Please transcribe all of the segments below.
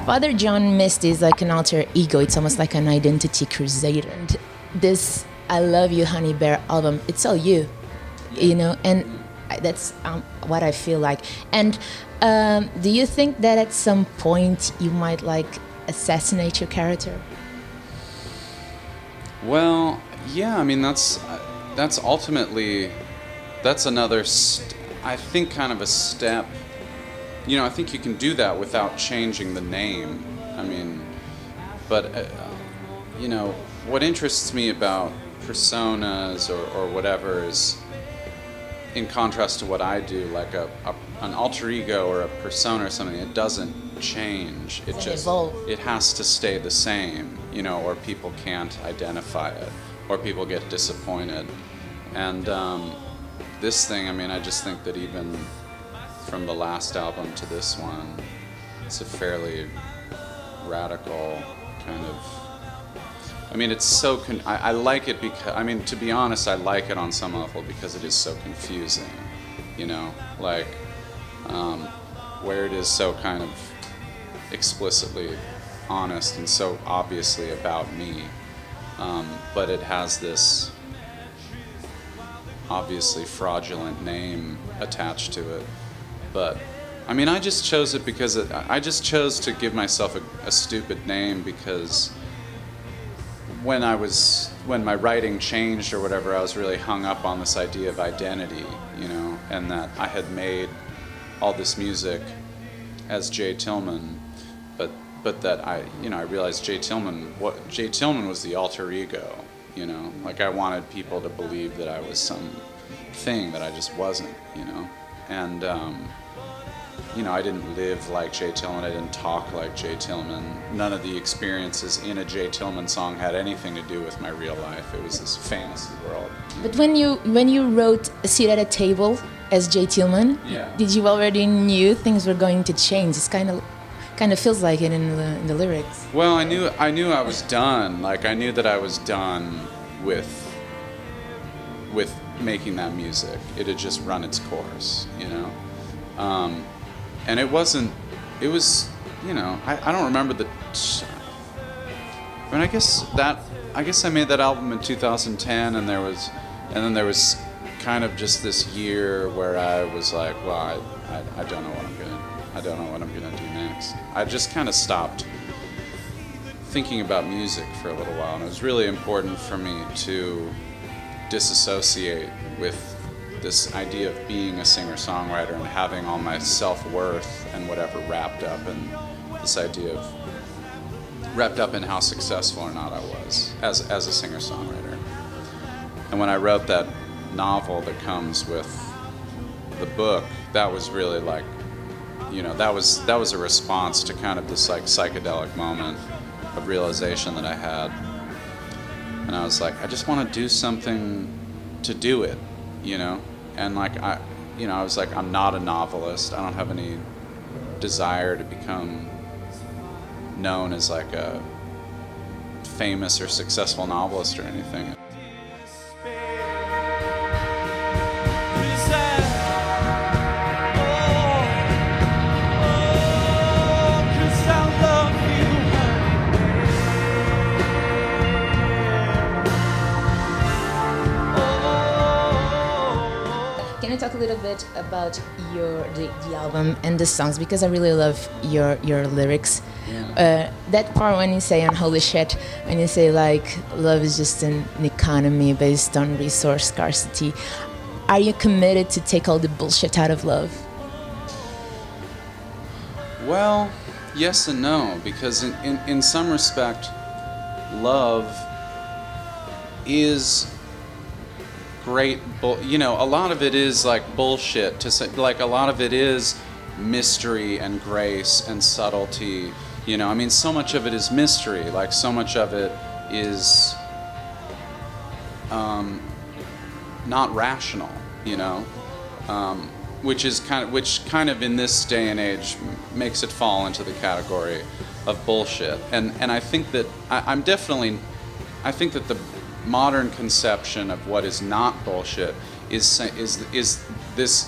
Father John Misty is like an alter ego. It's almost like an identity crusader. And this I Love You Honey Bear album, it's all you, you know, and that's what I feel like. And do you think that at some point you might like assassinate your character? Well, yeah, I mean, that's ultimately, that's another, I think, kind of a step. You know, I think you can do that without changing the name. I mean, but, you know, what interests me about personas or whatever is, in contrast to what I do, like an alter ego or a persona or something, it doesn't change. It just evolve. It has to stay the same, you know, or people can't identify it, or people get disappointed. And this thing, I mean, I just think that even from the last album to this one, it's a fairly radical kind of. I mean, it's so. I like it because, I mean, to be honest, I like it on some level because it is so confusing, you know, like where it is so kind of explicitly honest and so obviously about me, but it has this obviously fraudulent name attached to it. But I mean, I just chose it because I just chose to give myself a stupid name because when my writing changed or whatever, I was really hung up on this idea of identity, you know, and that I had made all this music as Jay Tillman, but that I realized Jay Tillman was the alter ego, you know, like I wanted people to believe that I was some thing that I just wasn't, you know, and you know, I didn't live like Jay Tillman, I didn't talk like Jay Tillman. None of the experiences in a Jay Tillman song had anything to do with my real life. It was this fantasy world. But when you wrote "A Seat at a Table" as Jay Tillman, yeah. Did you already knew things were going to change? It's kind of feels like it in the lyrics. Well, I knew I was done. Like I knew that I was done with making that music. It had just run its course, you know. And it was, you know, I don't remember I mean, I guess I made that album in 2010, and then there was kind of just this year where I was like, well, I don't know what I'm gonna do next. I just kind of stopped thinking about music for a little while, and it was really important for me to disassociate with this idea of being a singer-songwriter and having all my self-worth and whatever wrapped up in this idea of how successful or not I was as a singer-songwriter. And when I wrote that novel that comes with the book, that was really like, you know, that was a response to kind of this like psychedelic moment of realization that I had. And I was like, I just want to do something to do it, you know? And like I was like, I'm not a novelist. I don't have any desire to become known as like a famous or successful novelist or anything. Can you talk a little bit about the album and the songs, because I really love your lyrics. Yeah. That part when you say on Holy Shit, when you say like love is just an economy based on resource scarcity, are you committed to take all the bullshit out of love? Well, yes and no, because in some respect, love is great, you know, a lot of it is like bullshit to say, like a lot of it is mystery and grace and subtlety, you know, I mean, so much of it is mystery, like so much of it is not rational, you know, which kind of in this day and age makes it fall into the category of bullshit. And I think that I think that the modern conception of what is not bullshit is this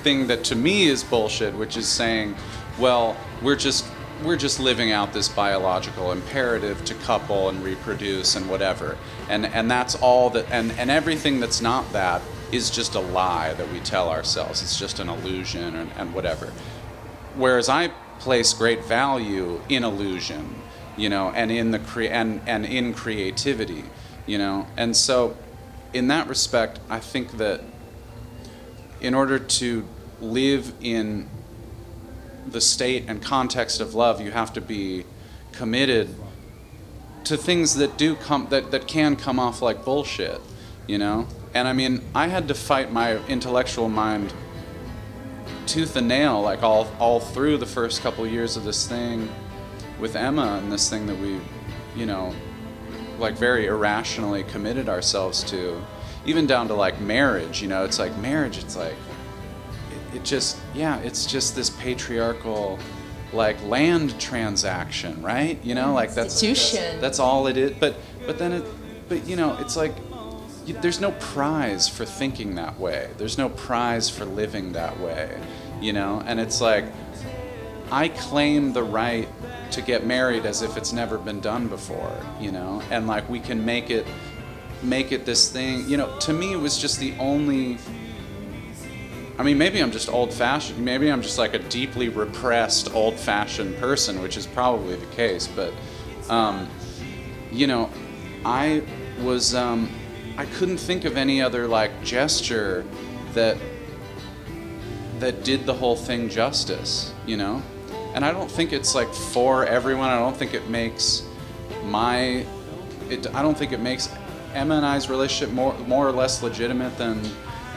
thing that to me is bullshit, which is saying, well, we're just we're just living out this biological imperative to couple and reproduce and whatever, and that's all that, and everything that's not that is just a lie that we tell ourselves. It's just an illusion and whatever. Whereas I place great value in illusion, you know, and in the and in creativity, you know. And so in that respect, I think that in order to live in the state and context of love, you have to be committed to things that do come, that can come off like bullshit, you know. And I mean, I had to fight my intellectual mind tooth and nail, like all through the first couple years of this thing with Emma, and this thing that we, you know, like very irrationally committed ourselves to, even down to like marriage. You know, it's like marriage, it's like it just, yeah, it's just this patriarchal like land transaction, right? You know, like that's all it is. But then you know, it's like there's no prize for thinking that way. There's no prize for living that way, you know? And it's like, I claim the right to get married as if it's never been done before, you know? And like, we can make it this thing, you know. To me, it was just the only, I mean, maybe I'm just old-fashioned, maybe I'm just like a deeply repressed old-fashioned person, which is probably the case, but you know, I was I couldn't think of any other like gesture that did the whole thing justice, you know? And I don't think it's like for everyone. I don't think it makes I don't think it makes Emma and I's relationship more or less legitimate than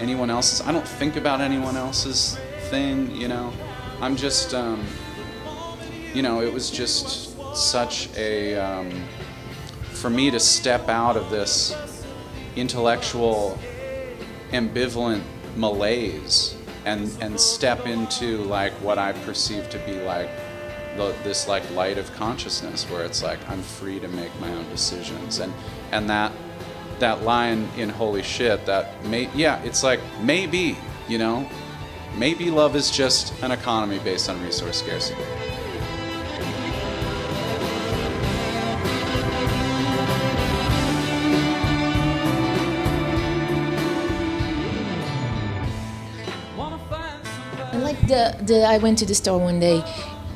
anyone else's. I don't think about anyone else's thing, you know? I'm just, you know, it was just such a, for me to step out of this intellectual ambivalent malaise and step into like what I perceive to be like this like light of consciousness, where it's like I'm free to make my own decisions, and that line in Holy Shit, it's like, maybe, you know, maybe love is just an economy based on resource scarcity. I went to the store one day.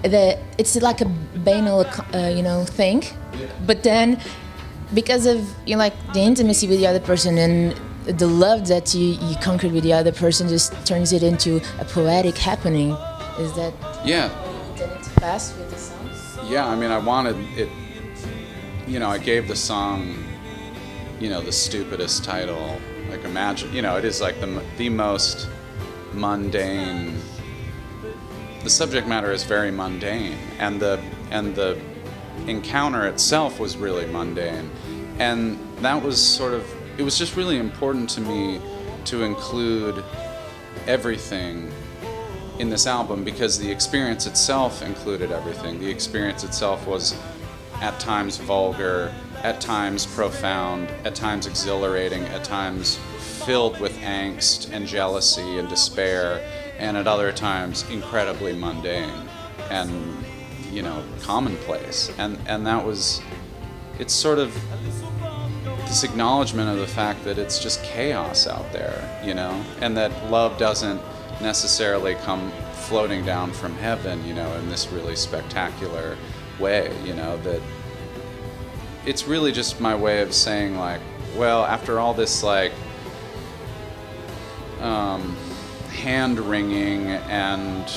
It's like a banal, you know, thing, but then because of, you know, like the intimacy with the other person and the love that you conquered with the other person, just turns it into a poetic happening. Is that? Yeah. Did it pass with the song? Yeah, I mean, I wanted it. You know, I gave the song, you know, the stupidest title. Like, imagine, you know, it is like the most mundane. The subject matter is very mundane, and the encounter itself was really mundane, and that was sort of, it was just really important to me to include everything in this album, because the experience itself included everything. The experience itself was at times vulgar, at times profound, at times exhilarating, at times filled with angst and jealousy and despair, and at other times incredibly mundane and, you know, commonplace. And that was, it's sort of this acknowledgement of the fact that it's just chaos out there, you know, and that love doesn't necessarily come floating down from heaven, you know, in this really spectacular way, you know, that it's really just my way of saying, like, well, after all this, like, hand-wringing and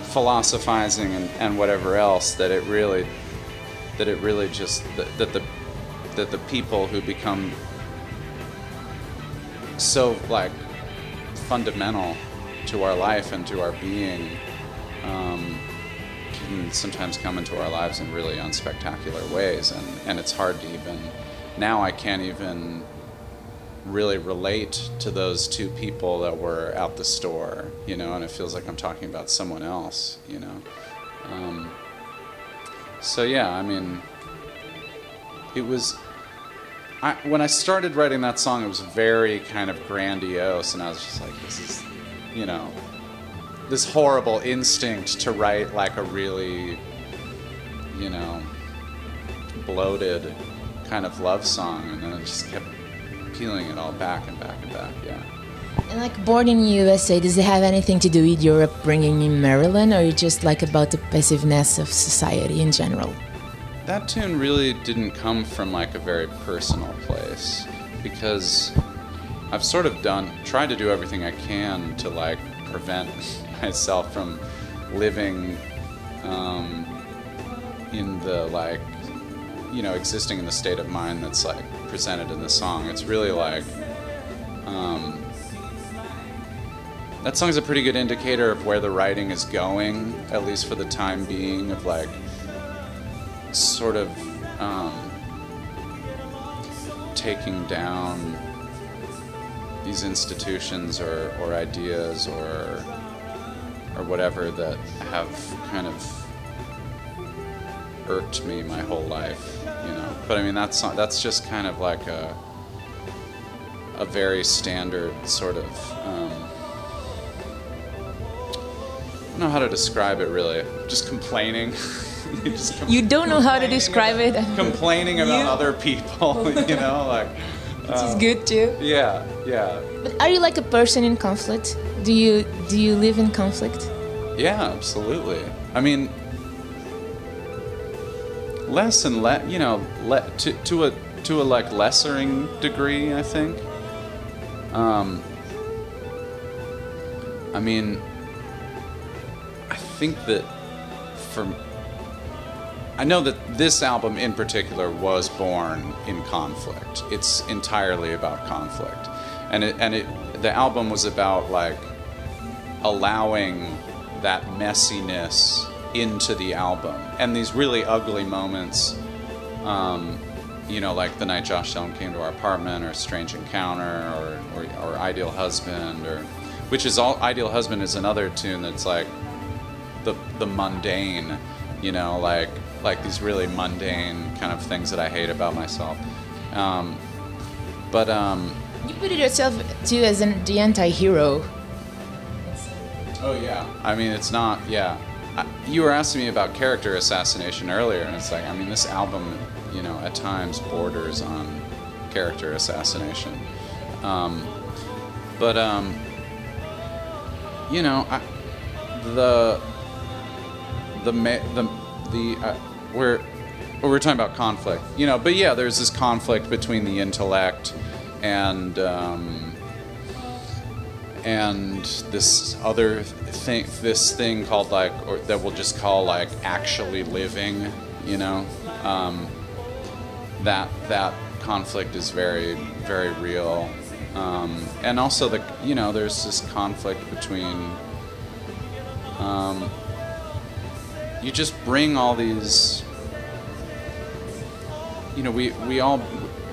philosophizing and whatever else, that it really just, that the people who become so, like, fundamental to our life and to our being can sometimes come into our lives in really unspectacular ways, and it's hard to even, now I can't even really relate to those two people that were at the store, you know, and it feels like I'm talking about someone else, you know. So yeah, I mean, it was, when I started writing that song, it was very kind of grandiose, and I was just like, this is, you know, this horrible instinct to write like a really, you know, bloated kind of love song, and then I just kept peeling it all back and back and back. Yeah. And like Born in USA, does it have anything to do with your upbringing in Maryland, or just like about the passiveness of society in general? That tune really didn't come from like a very personal place, because I've sort of tried to do everything I can to like prevent myself from living in the like, you know, existing in the state of mind that's like presented in the song. It's really like, that song's a pretty good indicator of where the writing is going, at least for the time being, of like sort of taking down these institutions or ideas or whatever that have kind of irked me my whole life, you know. But I mean, that's just kind of like a very standard sort of, I don't know how to describe it really. Just complaining. You don't know how to describe it. Complaining about other people, you know, like. Which is good too. Yeah, yeah. But are you like a person in conflict? Do you live in conflict? Yeah, absolutely. I mean, less and less, you know, to a like lessering degree, I think. I mean, I think that I know that this album in particular was born in conflict. It's entirely about conflict, and the album was about like allowing that messiness into the album, and these really ugly moments, you know, like The Night Josh Tillman Came to Our Apartment, or Strange Encounter, or Ideal Husband, or which is all. Ideal Husband is another tune that's like the mundane, you know, like these really mundane kind of things that I hate about myself. You put it yourself too as the anti-hero. Oh yeah. I mean, it's not. Yeah. You were asking me about character assassination earlier, and it's like, I mean, this album, you know, at times borders on character assassination. You know, we're talking about conflict, you know, but yeah, there's this conflict between the intellect and this other thing, this thing called like, or that we'll just call like actually living, you know. That conflict is very, very real, and also you know, there's this conflict between. You just bring all these, you know, we all,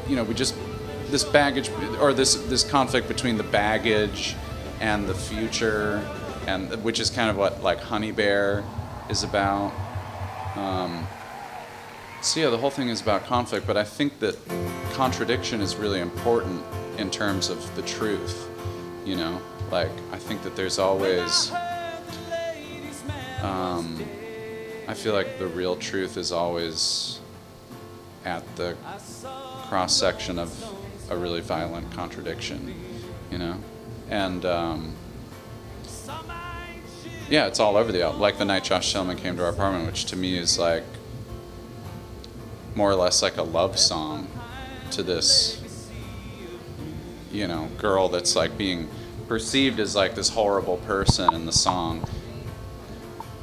you know, we just, this baggage, or this conflict between the baggage and the future, and which is kind of what like Honey Bear is about. So yeah, the whole thing is about conflict, but I think that contradiction is really important in terms of the truth, you know, like I think that there's always, I feel like the real truth is always at the cross-section of a really violent contradiction, you know? And, yeah, it's all over the album. Like The Night Josh Tillman Came to Our Apartment, which to me is like, more or less like a love song to this, you know, girl that's like being perceived as like this horrible person in the song.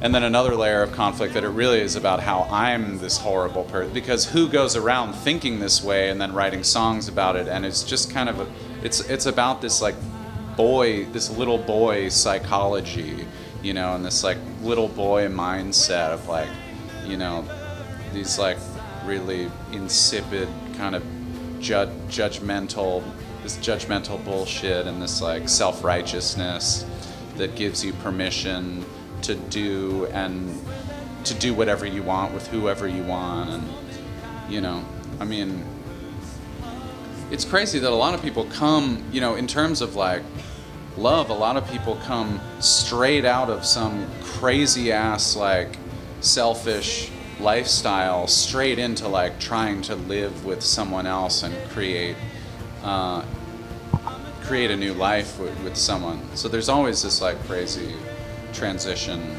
And then another layer of conflict that it really is about how I'm this horrible person, because who goes around thinking this way and then writing songs about it? And it's just kind of it's about this like this little boy psychology, you know, and this like little boy mindset of like, you know, these like really insipid kind of judgmental bullshit, and this like self-righteousness that gives you permission to do whatever you want with whoever you want. And you know, I mean, it's crazy that a lot of people come, you know, in terms of like love, a lot of people come straight out of some crazy ass like selfish lifestyle straight into like trying to live with someone else and create a new life with someone. So there's always this like crazy transition.